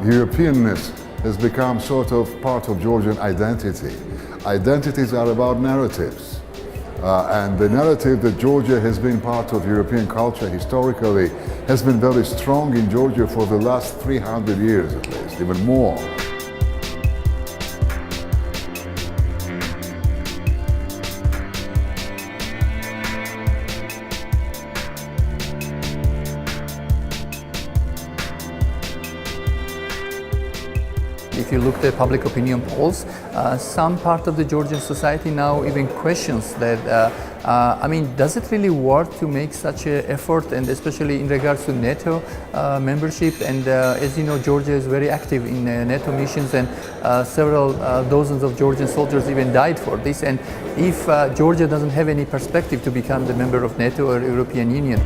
Europeanness has become sort of part of Georgian identity. Identities are about narratives. And the narrative that Georgia has been part of European culture historically has been very strong in Georgia for the last 300 years at least, even more. If you look at public opinion polls, some part of the Georgian society now even questions that, does it really worth to make such an effort, and especially in regards to NATO membership? And as you know, Georgia is very active in NATO missions, and several dozens of Georgian soldiers even died for this. And if Georgia doesn't have any perspective to become the member of NATO or European Union.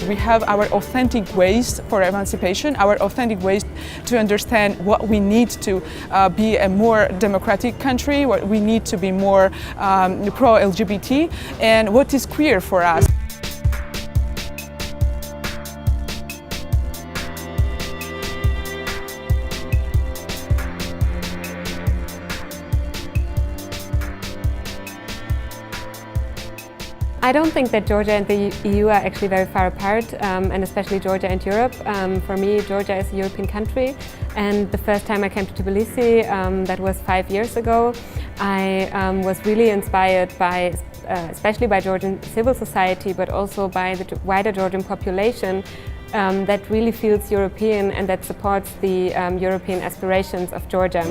We have our authentic ways for emancipation, our authentic ways to understand what we need to be a more democratic country, what we need to be more pro-LGBT, and what is queer for us. I don't think that Georgia and the EU are actually very far apart, and especially Georgia and Europe. For me, Georgia is a European country, and the first time I came to Tbilisi, that was 5 years ago, I was really inspired by, especially by Georgian civil society, but also by the wider Georgian population that really feels European and that supports the European aspirations of Georgia.